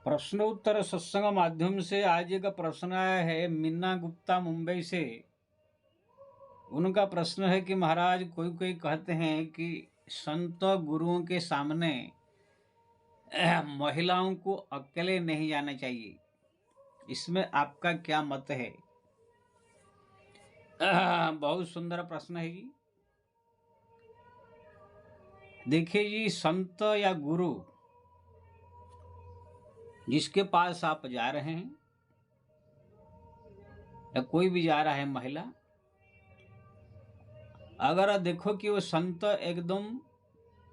प्रश्नोत्तर सत्संग माध्यम से आज एक प्रश्न आया है मीना गुप्ता मुंबई से। उनका प्रश्न है कि महाराज कोई कोई कहते हैं कि संत गुरुओं के सामने महिलाओं को अकेले नहीं जाना चाहिए, इसमें आपका क्या मत है? बहुत सुंदर प्रश्न है जी। देखिए जी, संत या गुरु जिसके पास आप जा रहे हैं या कोई भी जा रहा है महिला, अगर देखो कि वो संत एकदम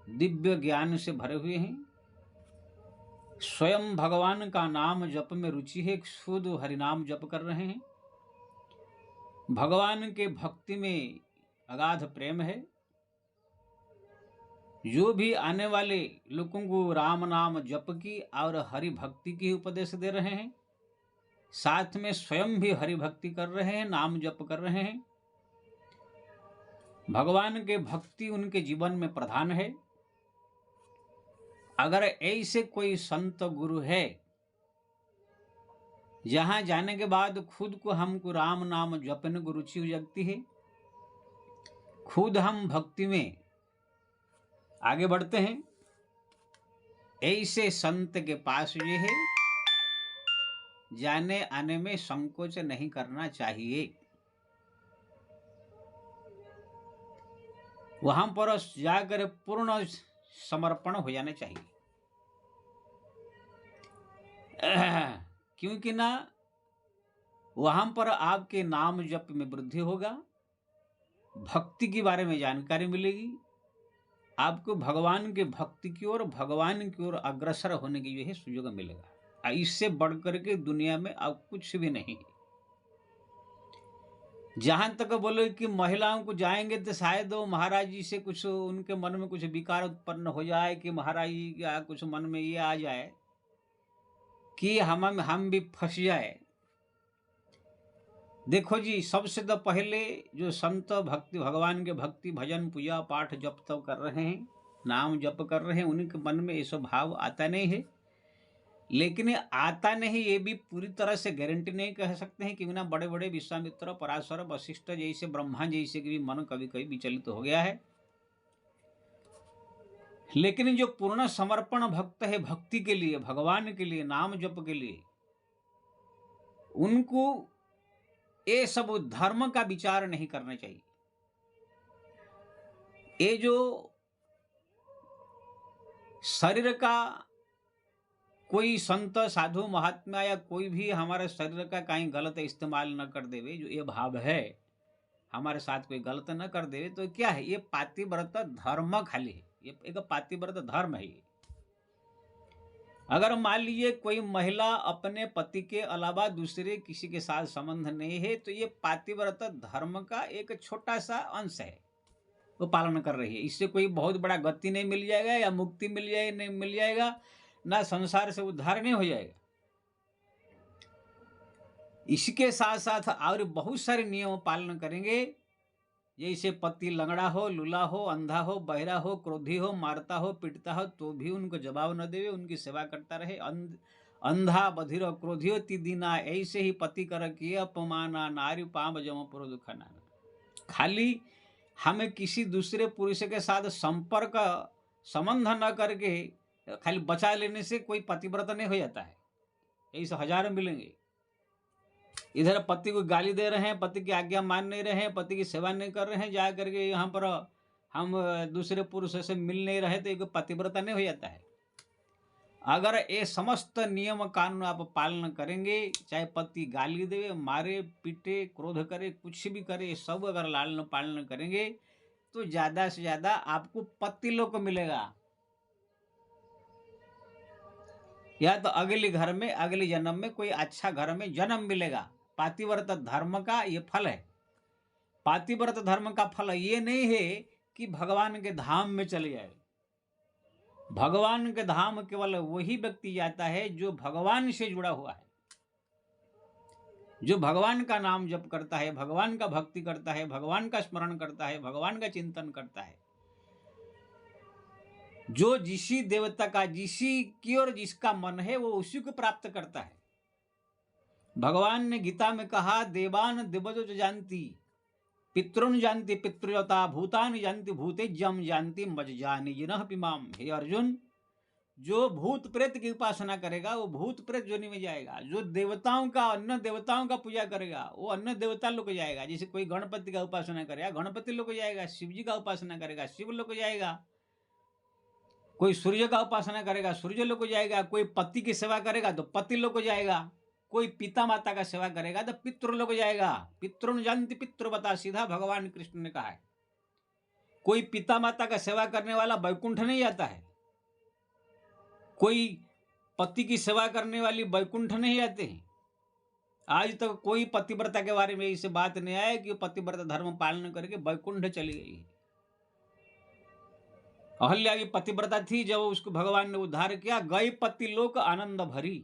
दिव्य ज्ञान से भरे हुए हैं, स्वयं भगवान का नाम जप में रुचि है, शुद्ध हरिनाम जप कर रहे हैं, भगवान के भक्ति में अगाध प्रेम है, जो भी आने वाले लोगों को राम नाम जप की और हरि भक्ति की उपदेश दे रहे हैं, साथ में स्वयं भी हरि भक्ति कर रहे हैं, नाम जप कर रहे हैं, भगवान के भक्ति उनके जीवन में प्रधान है। अगर ऐसे कोई संत गुरु है जहां जाने के बाद खुद को हमको राम नाम जपने को रुचि हो जाती है, खुद हम भक्ति में आगे बढ़ते हैं, ऐसे संत के पास ये है जाने आने में संकोच नहीं करना चाहिए। वहां पर जाकर पूर्ण समर्पण हो जाना चाहिए। क्योंकि ना वहां पर आपके नाम जप में वृद्धि होगा, भक्ति के बारे में जानकारी मिलेगी, आपको भगवान के भक्ति की ओर, भगवान की ओर अग्रसर होने की जो है सुयोग मिलेगा। इससे बढ़कर के दुनिया में अब कुछ भी नहीं। जहां तक बोले कि महिलाओं को जाएंगे तो शायद वो महाराज जी से कुछ उनके मन में कुछ विकार उत्पन्न हो जाए कि महाराज जी या कुछ मन में ये आ जाए कि हम भी फंस जाए। देखो जी, सबसे तो पहले जो संत भक्ति भगवान के भक्ति भजन पूजा पाठ जप तप कर रहे हैं, नाम जप कर रहे हैं, उनके मन में ऐसा भाव आता नहीं है। लेकिन आता नहीं ये भी पूरी तरह से गारंटी नहीं कह सकते हैं, क्योंकि ना बड़े बड़े विश्वामित्र, पराशर, वशिष्ठ जैसे, ब्रह्मा जैसे के भी मन कभी कभी विचलित हो गया है। लेकिन जो पूर्ण समर्पण भक्त है भक्ति के लिए, भगवान के लिए, नाम जप के लिए, उनको ये सब धर्म का विचार नहीं करना चाहिए। ये जो शरीर का कोई संत साधु महात्मा या कोई भी हमारे शरीर का कहीं गलत इस्तेमाल न कर देवे, जो ये भाव है हमारे साथ कोई गलत न कर देवे, तो क्या है ये पातिव्रत धर्म खाली है, ये एक पातिव्रत धर्म है। ये अगर मान लीजिए कोई महिला अपने पति के अलावा दूसरे किसी के साथ संबंध नहीं है, तो ये पातिव्रत धर्म का एक छोटा सा अंश है, वो पालन कर रही है। इससे कोई बहुत बड़ा गति नहीं मिल जाएगा या मुक्ति मिल जाएगा नहीं मिल जाएगा, ना संसार से उद्धार नहीं हो जाएगा। इसके साथ साथ और बहुत सारे नियम पालन करेंगे, जैसे पति लंगड़ा हो, लूला हो, अंधा हो, बहरा हो, क्रोधी हो, मारता हो, पीटता हो, तो भी उनको जवाब न देवे, उनकी सेवा करता रहे। अंधा बधिर क्रोधियो तिदीना, ऐसे ही पति कर किए अपमाना, नारी पाम जम पुरो दुख नाना। खाली हमें किसी दूसरे पुरुष के साथ संपर्क संबंध न करके खाली बचा लेने से कोई पतिव्रत नहीं हो जाता है। ऐसे हजारों मिलेंगे। इधर पति को गाली दे रहे हैं, पति की आज्ञा मान नहीं रहे हैं, पति की सेवा नहीं कर रहे हैं, जा करके यहाँ पर हम दूसरे पुरुष से मिल नहीं रहे, तो एक पतिव्रता नहीं हो जाता है। अगर ये समस्त नियम कानून आप पालन करेंगे, चाहे पति गाली दे, मारे, पीटे, क्रोध करे, कुछ भी करे, सब अगर लालन पालन करेंगे तो ज्यादा से ज्यादा आपको पति लोग मिलेगा, या तो अगले घर में अगले जन्म में कोई अच्छा घर में जन्म मिलेगा। पातिव्रत धर्म का ये फल है। पातिव्रत धर्म का फल ये नहीं है कि भगवान के धाम में चले जाए। भगवान के धाम केवल वही व्यक्ति जाता है जो भगवान से जुड़ा हुआ है, जो भगवान का नाम जप करता है, भगवान का भक्ति करता है, भगवान का स्मरण करता है, भगवान का चिंतन करता है। जो जिसी देवता का, जिसी की ओर जिसका मन है वो उसी को प्राप्त करता है। भगवान ने गीता में कहा, देवान दिवजो जानती पितृन जानती पितृयता, भूतान जानती भूतेज्यम जानती मज जानी जिनः पिमाम। हे अर्जुन, जो भूत प्रेत की उपासना करेगा वो भूत प्रेत योनि में जाएगा। जो देवताओं का, अन्य देवताओं का पूजा करेगा वो अन्य देवता लोग जाएगा। जैसे कोई गणपति का उपासना करेगा गणपति लोग जाएगा, शिव जी का उपासना करेगा शिव लोग जाएगा, कोई सूर्य का उपासना करेगा सूर्य लोग को जाएगा, कोई पति की सेवा करेगा तो पति लोग को जाएगा, कोई पिता माता का सेवा करेगा तो पितृ लोग जाएगा। पितृन जानती पितृ बता, सीधा भगवान कृष्ण ने कहा है। कोई पिता माता का सेवा करने वाला वैकुंठ नहीं जाता है, कोई पति की सेवा करने वाली वैकुंठ नहीं जाते हैं। आज तक कोई पतिव्रता के बारे में इसे बात नहीं आया कि पतिव्रता धर्म पालन करके वैकुंठ चली गई। अहल्या की पतिव्रता थी, जब उसको भगवान ने उद्धार किया, गई पति लोक आनंद भरी।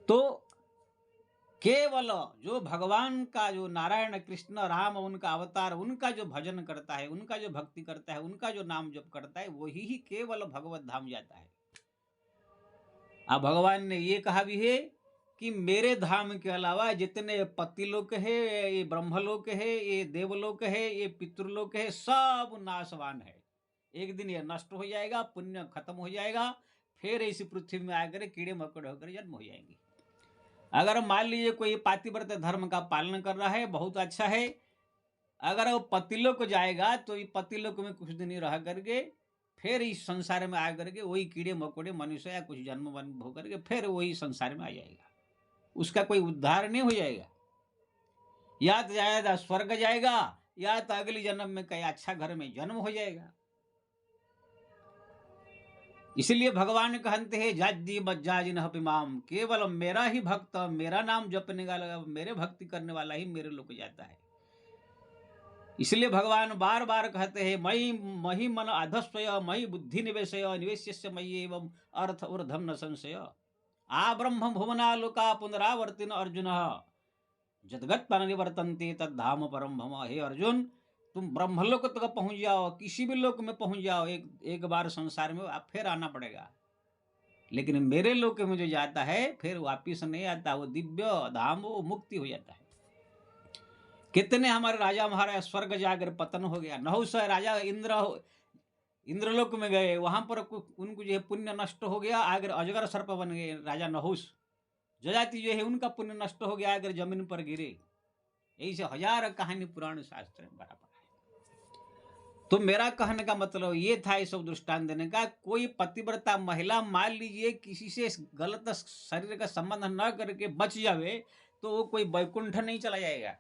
तो केवल जो भगवान का, जो नारायण कृष्ण राम उनका अवतार, उनका जो भजन करता है, उनका जो भक्ति करता है, उनका जो नाम जप करता है, वही ही केवल भगवत धाम जाता है। अब भगवान ने ये कहा भी है कि मेरे धाम के अलावा जितने पतिलोक है, ये ब्रह्मलोक है, ये देवलोक है, ये पितृलोक है, सब नाशवान है। एक दिन ये नष्ट हो जाएगा, पुण्य खत्म हो जाएगा, फिर इसी पृथ्वी में आकर कीड़े मकोड़े होकर जन्म हो जाएंगे। अगर मान लीजिए कोई पातिव्रत धर्म का पालन कर रहा है, बहुत अच्छा है। अगर वो पतिलोक जाएगा तो ये पतिलोक में कुछ दिन रह करके फिर इस संसार में आ करके वही कीड़े मकोड़े मनुष्य या कुछ जन्म हो करके फिर वही संसार में आ जाएगा। उसका कोई उद्धार नहीं हो जाएगा। या तो जाएगा स्वर्ग जाएगा, या तो अगले जन्म में कहीं अच्छा घर में जन्म हो जाएगा। इसलिए भगवान कहते हैं, जाजी बज्जाजिन पिमाम, केवल मेरा ही भक्त, मेरा नाम जपने वाला, मेरे भक्ति करने वाला ही मेरे लोग जाता है। इसलिए भगवान बार बार कहते हैं, मई मही मन अधस्वय मई बुद्धि निवेशय निवेश्य मयि एवं अर्थ ऊर्ध्वं न संशय। आ ब्रह्म भुवना लोका पुनरावर्तिन अर्जुन जदगत निवर्तन्ते तद्धाम परम भम। हे अर्जुन, तुम ब्रह्मलोक तक पहुंच जाओ, किसी भी लोक में पहुंच जाओ, एक बार संसार में आप फिर आना पड़ेगा। लेकिन मेरे लोक में जो जाता है फिर वापिस नहीं आता, वो दिव्य धाम, वो मुक्ति हो जाता है। कितने हमारे राजा महाराज स्वर्ग जाकर पतन हो गया। नहुष राजा इंद्रलोक में गए, वहां पर उनको जो है पुण्य नष्ट हो गया, आकर अजगर सर्प बन गए राजा नहुष। जजाति जो है उनका पुण्य नष्ट हो गया, आकर जमीन पर गिरे। ऐसे हजार कहानी पुराण शास्त्र में बराबर है। तो मेरा कहने का मतलब ये था, ये सब दृष्टांत देने का। कोई पतिव्रता महिला मान लीजिए किसी से गलत शरीर का संबंध न करके बच जावे तो वो कोई वैकुंठ नहीं चला जाएगा,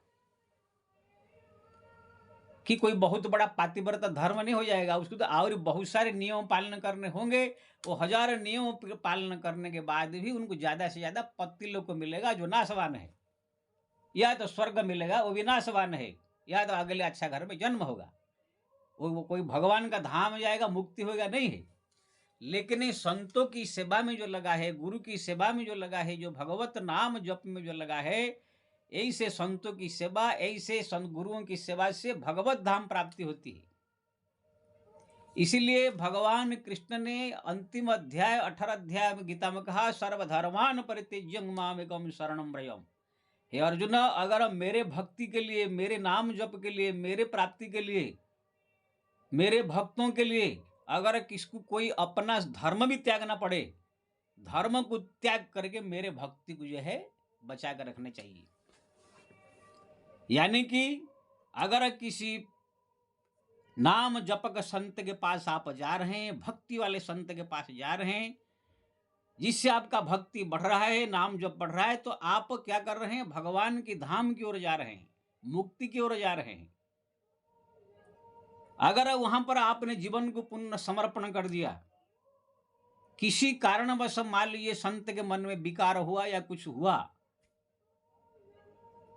कि कोई बहुत बड़ा पातिव्रत धर्म नहीं हो जाएगा। उसको तो और बहुत सारे नियम पालन करने होंगे। वो हजारों नियमों पालन करने के बाद भी उनको ज्यादा से ज्यादा पति लोग को मिलेगा जो नाशवान है, या तो स्वर्ग मिलेगा वो भी नाशवान है, या तो अगले अच्छा घर में जन्म होगा। वो कोई भगवान का धाम जाएगा, मुक्ति होगा नहीं है। लेकिन इस संतों की सेवा में जो लगा है, गुरु की सेवा में जो लगा है, जो भगवत नाम जप में जो लगा है, ऐसे संतों की सेवा, ऐसे संत गुरुओं की सेवा से भगवत धाम प्राप्ति होती है। इसीलिए भगवान कृष्ण ने अंतिम अध्याय 18 अध्याय में गीता में कहा, सर्वधर्मान परित्यज्य मामेकं शरणं व्रजम्। हे अर्जुन, अगर मेरे भक्ति के लिए, मेरे नाम जप के लिए, मेरे प्राप्ति के लिए, मेरे भक्तों के लिए अगर किसको कोई अपना धर्म भी त्यागना पड़े, धर्म को त्याग करके मेरे भक्ति को जो है बचा कर रखना चाहिए। यानी कि अगर किसी नाम जपक संत के पास आप जा रहे हैं, भक्ति वाले संत के पास जा रहे हैं, जिससे आपका भक्ति बढ़ रहा है, नाम जप बढ़ रहा है, तो आप क्या कर रहे हैं? भगवान की धाम की ओर जा रहे हैं, मुक्ति की ओर जा रहे हैं। अगर वहां पर आपने जीवन को पूर्ण समर्पण कर दिया, किसी कारणवश मान लीजिए संत के मन में विकार हुआ या कुछ हुआ,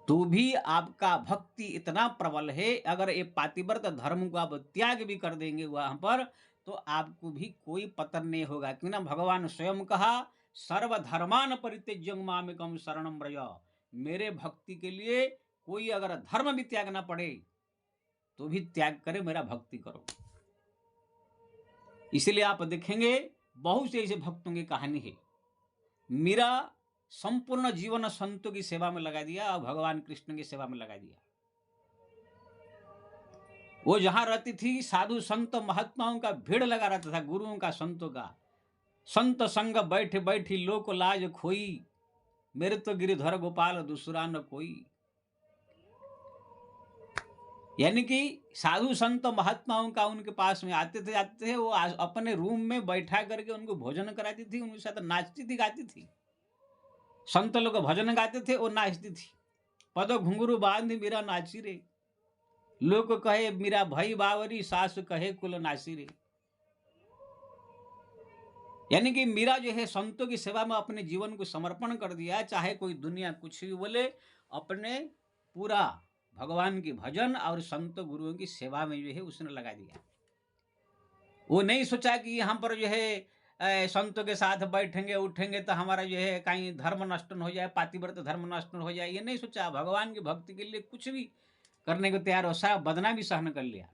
तो भी आपका भक्ति इतना प्रबल है, अगर ये पातिव्रत धर्म को आप त्याग भी कर देंगे वहां पर, तो आपको भी कोई पतन नहीं होगा। क्यों ना भगवान स्वयं कहा, सर्वधर्मान परित्यज्य मामेकं शरणं व्रज। मेरे भक्ति के लिए कोई अगर धर्म भी त्यागना पड़े तो भी त्याग करे, मेरा भक्ति करो। इसलिए आप देखेंगे बहुत से ऐसे भक्तों की कहानी है। मीरा संपूर्ण जीवन संतों की सेवा में लगा दिया और भगवान कृष्ण की सेवा में लगा दिया। वो जहां रहती थी साधु संत महात्माओं का भीड़ लगा रहता था, गुरुओं का, संतों का। संत संग बैठ बैठी लोक लाज खोई, मेरे तो गिरिधर गोपाल दूसरा न कोई। यानी कि साधु संत महात्माओं का उनके पास में आते थे, जाते थे, वो अपने रूम में बैठा करके उनको भोजन कराती थी, उनके साथ नाचती थी, गाती थी। संत लोग भजन गाते थे, वो नाचती थी। पद घुंघरू बांध मीरा नाची रे, लोग कहे मीरा भई बावरी, सास कहे कुल नासी रे। यानी कि मीरा जो है संतों की सेवा में अपने जीवन को समर्पण कर दिया, चाहे कोई दुनिया कुछ भी बोले, अपने पूरा भगवान की भजन और संत गुरुओं की सेवा में जो है उसने लगा दिया। वो नहीं सोचा कि यहाँ पर जो है संतों के साथ बैठेंगे उठेंगे तो हमारा जो है कहीं धर्म नष्ट न हो जाए, पातिव्रत धर्म नष्ट न हो जाए, ये नहीं सोचा। भगवान की भक्ति के लिए कुछ भी करने को तैयार हो, सारा बदना भी सहन कर लिया।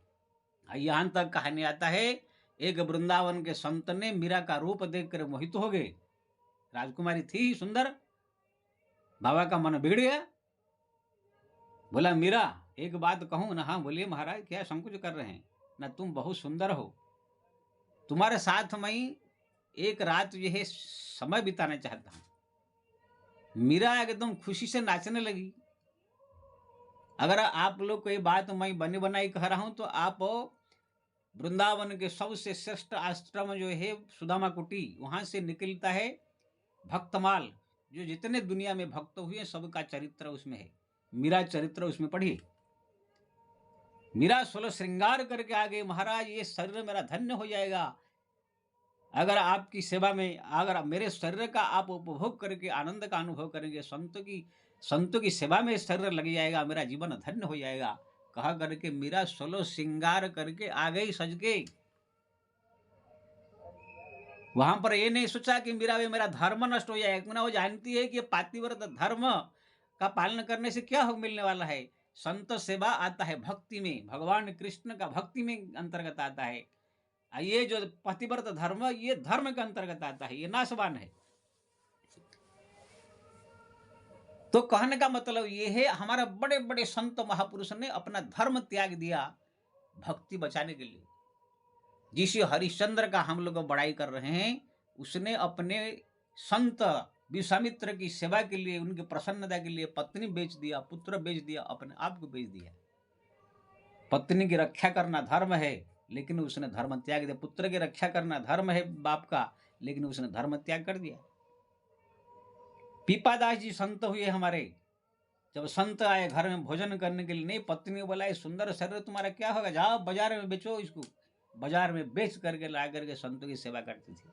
यहाँ तक कहानी आता है, एक वृंदावन के संत ने मीरा का रूप देखकर मोहित हो गए। राजकुमारी थी सुंदर, बाबा का मन बिगड़ गया। बोला मीरा एक बात कहूं ना? हाँ बोलिए महाराज, क्या संकोच कर रहे हैं ना? तुम बहुत सुंदर हो, तुम्हारे साथ मैं एक रात जो है समय बिताना चाहता हूं। मीरा एकदम खुशी से नाचने लगी। अगर आप लोग कोई बात मैं बनी बनाई कह रहा हूं तो आप वृंदावन के सबसे श्रेष्ठ आश्रम जो है सुदामा कुटी, वहां से निकलता है भक्तमाल, जो जितने दुनिया में भक्त हुए सबका चरित्र उसमें है। मीरा चरित्र उसमें पढ़िए। मीरा 16 श्रृंगार करके आ गई, महाराज ये शरीर मेरा धन्य हो जाएगा अगर आपकी सेवा में, अगर मेरे शरीर का आप उपभोग करके आनंद का अनुभव करेंगे, संतों की सेवा में शरीर लग जाएगा, मेरा जीवन धन्य हो जाएगा। कहा करके मीरा 16 श्रृंगार करके आ गई सज के। वहां पर ये नहीं सोचा कि मीरा वे मेरा धर्म नष्ट हो जाएगा। वो जानती है कि पातिव्रत धर्म का पालन करने से क्या हो मिलने वाला है। संत सेवा आता है भक्ति में, भगवान कृष्ण का भक्ति में अंतर्गत आता है। ये जो पतिव्रत धर्म, ये धर्म के अंतर्गत आता है, ये नाशवान है। तो कहने का मतलब ये है, हमारे बड़े बड़े संत महापुरुष ने अपना धर्म त्याग दिया भक्ति बचाने के लिए। जिस हरिश्चंद्र का हम लोग बड़ाई कर रहे हैं, उसने अपने संत विश्वामित्र की सेवा के लिए, उनकी प्रसन्नता के लिए पत्नी बेच दिया, पुत्र बेच दिया, अपने आप को बेच दिया। पत्नी की रक्षा करना धर्म है, लेकिन उसने धर्म त्याग दिया। पुत्र की रक्षा करना धर्म है बाप का, लेकिन उसने धर्म त्याग कर दिया। पीपादास जी संत हुए हमारे, जब संत आए घर में भोजन करने के लिए, नहीं, पत्नी बोला सुंदर शरीर तुम्हारा क्या होगा, जाओ बाजार में बेचो इसको। बाजार में बेच करके ला करके संतों की सेवा करती थी।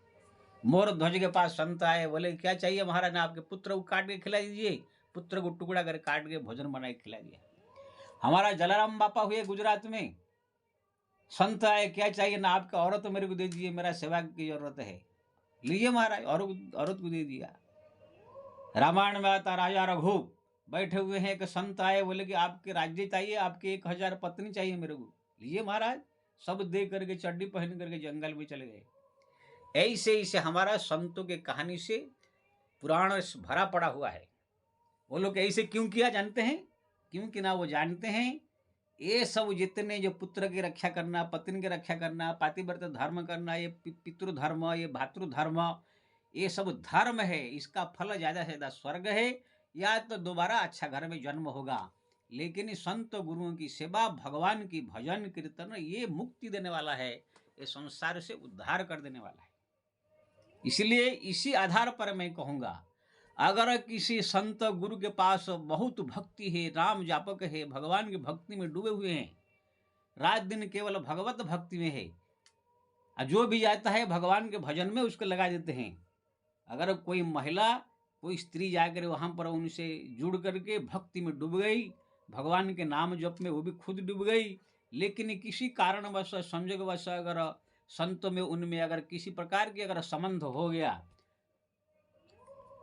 मोर ध्वज के पास संत आए, बोले क्या चाहिए महाराज ने? आपके पुत्र को काट के खिला दीजिए। पुत्र को टुकड़ा कर काट के भोजन बना के खिला दिया। हमारा जलाराम बापा हुए गुजरात में, संत आए, क्या चाहिए ना? आपका औरत तो मेरे को दे दीजिए, मेरा सेवा की जरूरत है। लीजिए महाराज, औरत को दे दिया। रामायण में आता राजा रघु बैठे हुए हैं, एक संत आए, बोले कि आपके राज्य चाहिए, आपके 1000 पत्नी चाहिए मेरे को। लीजिए महाराज, सब दे करके चड्डी पहन करके जंगल में चले गए। ऐसे ऐसे हमारा संतों के कहानी से पुराण भरा पड़ा हुआ है। वो लोग ऐसे क्यों किया जानते हैं? क्योंकि ना वो जानते हैं ये सब जितने जो पुत्र की रक्षा करना, पत्नी की रक्षा करना, पातिव्रत धर्म करना, ये पितृधर्म, ये भातृधर्म, ये सब धर्म है। इसका फल ज्यादा से ज्यादा स्वर्ग है, या तो दोबारा अच्छा घर में जन्म होगा। लेकिन संत गुरुओं की सेवा, भगवान की भजन कीर्तन, ये मुक्ति देने वाला है, ये संसार से उद्धार कर देने वाला है। इसलिए इसी आधार पर मैं कहूंगा, अगर किसी संत गुरु के पास बहुत भक्ति है, राम जापक है, भगवान की भक्ति में डूबे हुए हैं, रात दिन केवल भगवत भक्ति में है, जो भी जाता है भगवान के भजन में उसको लगा देते हैं। अगर कोई महिला, कोई स्त्री जाकर वहां पर उनसे जुड़ करके भक्ति में डूब गई, भगवान के नाम जप में वो भी खुद डूब गई, लेकिन किसी कारणवश, संयोगवश अगर संतों में, उनमें अगर किसी प्रकार की अगर संबंध हो गया,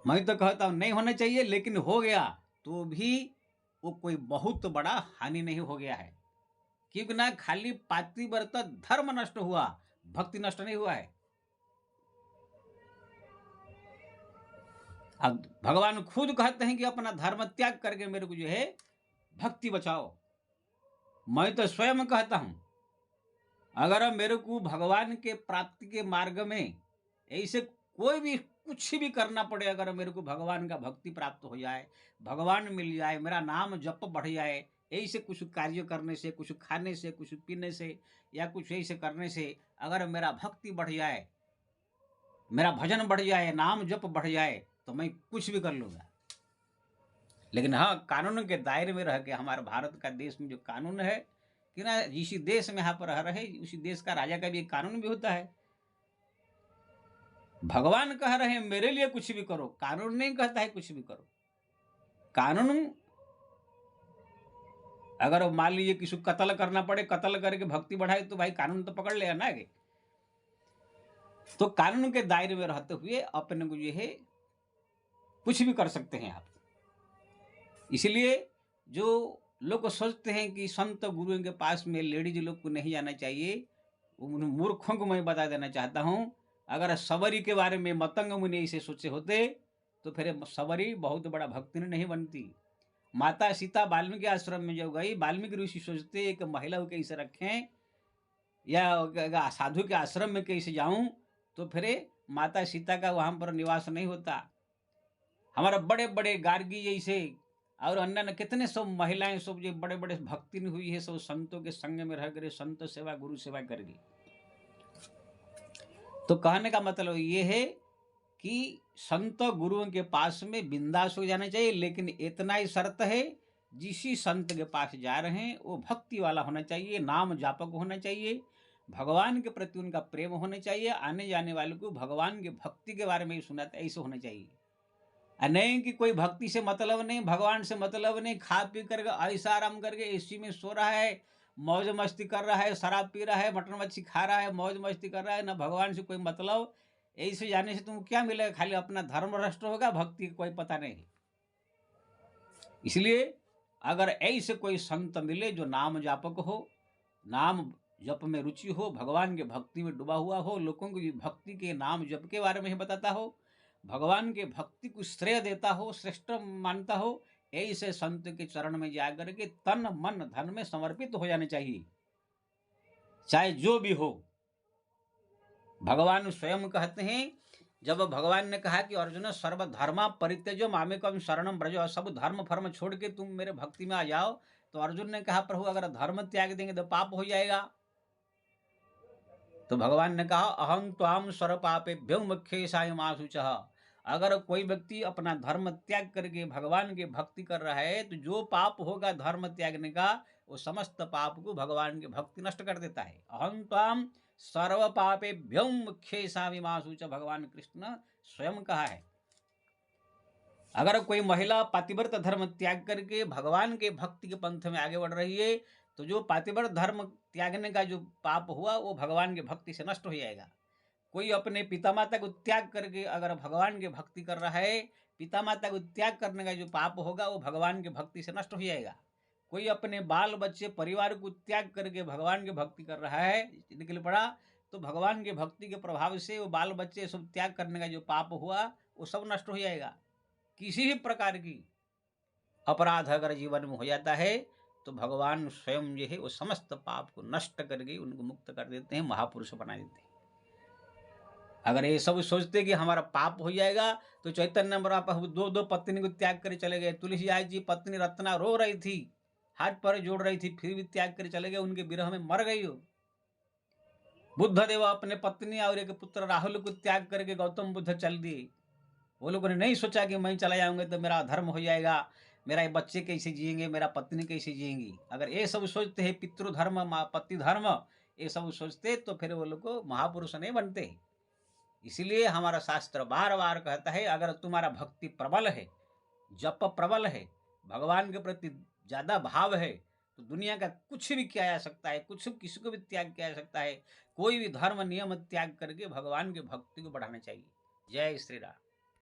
मैं तो कहता हूं नहीं होना चाहिए, लेकिन हो गया तो भी वो कोई बहुत बड़ा हानि नहीं हो गया है। क्योंकि ना खाली पातिव्रत धर्म नष्ट हुआ, भक्ति नष्ट नहीं हुआ है। अब भगवान खुद कहते हैं कि अपना धर्म त्याग करके मेरे को जो है भक्ति बचाओ। मैं तो स्वयं कहता हूं, अगर मेरे को भगवान के प्राप्ति के मार्ग में ऐसे कोई भी कुछ भी करना पड़े, अगर मेरे को भगवान का भक्ति प्राप्त हो जाए, भगवान मिल जाए, मेरा नाम जप बढ़ जाए, ऐसे कुछ कार्य करने से, कुछ खाने से, कुछ पीने से या कुछ ऐसे करने से अगर मेरा भक्ति बढ़ जाए, मेरा भजन बढ़ जाए, नाम जप बढ़ जाए, तो मैं कुछ भी कर लूंगा। लेकिन हाँ, कानून के दायरे में रह के, हमारे भारत का देश में जो कानून है कि ना, जिस देश में यहाँ पर रह रहे उसी देश का राजा का भी एक कानून भी होता है। भगवान कह रहे हैं मेरे लिए कुछ भी करो, कानून नहीं कहता है कुछ भी करो। कानून अगर मान लीजिए किसी को कत्ल करना पड़े, कत्ल करके भक्ति बढ़ाए, तो भाई कानून तो पकड़ लेगा ना आगे। तो कानून के दायरे में रहते हुए अपने को जो है कुछ भी कर सकते हैं आप। इसलिए जो लोग सोचते हैं कि संत गुरुओं के पास में लेडीज लोग को नहीं जाना चाहिए, उन मूर्खों को मैं बता देना चाहता हूं, अगर सबरी के बारे में मतंग मुनि इसे सोचे होते तो फिर सबरी बहुत बड़ा भक्ति नहीं बनती। माता सीता वाल्मीकि आश्रम में जब गई, वाल्मीकि ऋषि सोचते एक महिला को कैसे रखें या साधु के आश्रम में कैसे जाऊं, तो फिर माता सीता का वहां पर निवास नहीं होता। हमारा बड़े बड़े गार्गी जैसे और अन्य न कितने सब महिलाएं सब जो बड़े बड़े भक्ति हुई है, सब संतों के संग में रह कर संत सेवा गुरु सेवा करेगी। तो कहने का मतलब ये है कि संत गुरुओं के पास में बिंदास हो जाना चाहिए, लेकिन इतना ही शर्त है, जिसी संत के पास जा रहे हैं वो भक्ति वाला होना चाहिए, नाम जापक होना चाहिए, भगवान के प्रति उनका प्रेम होना चाहिए, आने जाने वाले को भगवान की भक्ति के बारे में ही सुनाता, ऐसे होना चाहिए। नहीं कि कोई भक्ति से मतलब नहीं, भगवान से मतलब नहीं, खा पी करके ऐसा आराम करके एसी में सो रहा है, मौज मस्ती कर रहा है, शराब पी रहा है, मटन मच्छी खा रहा है, मौज मस्ती कर रहा है, ना भगवान से कोई मतलब। ऐसे जाने से तुमको क्या मिलेगा? खाली अपना धर्म भ्रष्ट होगा, भक्ति का कोई पता नहीं। इसलिए अगर ऐसे कोई संत मिले जो नाम जापक हो, नाम जप में रुचि हो, भगवान के भक्ति में डूबा हुआ हो, लोगों को भक्ति के नाम जप के बारे में ही बताता हो, भगवान के भक्ति को श्रेय देता हो, श्रेष्ठ मानता हो, ऐसे संत के चरण में जाकर के तन मन धन में समर्पित हो जाने चाहिए, चाहे जो भी हो। भगवान स्वयं कहते हैं, जब भगवान ने कहा कि अर्जुन सर्वधर्मा परित्यज्य मामेकम शरणम ब्रज, सब धर्म फर्म छोड़ के तुम मेरे भक्ति में आ जाओ, तो अर्जुन ने कहा प्रभु अगर धर्म त्याग देंगे तो पाप हो जाएगा। तो भगवान ने कहा अहं त्वाम सर्व पापेभ्यो मुख्येशायमाशुचः, अगर कोई व्यक्ति अपना धर्म त्याग करके भगवान की भक्ति कर रहा है, तो जो पाप होगा धर्म त्यागने का, वो समस्त पाप को भगवान की भक्ति नष्ट कर देता है। अहं त्वाम सर्व पापेभ्यो मुख्येशायमाशुचः, भगवान कृष्ण स्वयं कहा है। अगर कोई महिला पातिव्रत धर्म त्याग करके भगवान के भक्ति के पंथ में आगे बढ़ रही है, तो जो पातिव्रत धर्म त्यागने का जो पाप हुआ वो भगवान की भक्ति से नष्ट हो जाएगा। कोई अपने पिता माता को त्याग करके अगर भगवान की भक्ति कर रहा है, पिता माता को त्याग करने का जो पाप होगा वो भगवान की भक्ति से नष्ट हो जाएगा। कोई अपने बाल बच्चे परिवार को त्याग करके भगवान की भक्ति कर रहा है, निकल पड़ा, तो भगवान की भक्ति के प्रभाव से वो बाल बच्चे सब त्याग करने का जो पाप हुआ वो सब नष्ट हो जाएगा। किसी भी प्रकार की अपराध अगर जीवन में हो जाता है, तो भगवान स्वयं जो है वो समस्त पाप को नष्ट करके उनको मुक्त कर देते हैं, महापुरुष बना देते हैं। अगर ये सब सोचते कि हमारा पाप हो जाएगा, तो चैतन्य महाप्रभु दो पत्नी को त्याग कर चले गए। तुलसीदास जी पत्नी रत्ना रो रही थी, हाथ पर जोड़ रही थी, फिर भी त्याग कर चले गए, उनके विरह में मर गई हो। बुद्ध देव अपने पत्नी और एक पुत्र राहुल को त्याग करके गौतम बुद्ध चल दिए। वो लोगों ने नहीं सोचा कि मैं चला जाऊंगा तो मेरा धर्म हो जाएगा, मेरा ये बच्चे कैसे जिएंगे, मेरा पत्नी कैसे जिएंगी। अगर ये सब सोचते हैं पितृधर्म पति धर्म, ये सब सोचते तो फिर वो लोग को महापुरुष नहीं बनते। इसीलिए हमारा शास्त्र बार बार कहता है, अगर तुम्हारा भक्ति प्रबल है, जप प्रबल है, भगवान के प्रति ज्यादा भाव है, तो दुनिया का कुछ भी किया जा सकता है, कुछ किसी को भी त्याग किया जा सकता है। कोई भी धर्म नियम त्याग करके भगवान की भक्ति को बढ़ाना चाहिए। जय श्री राम।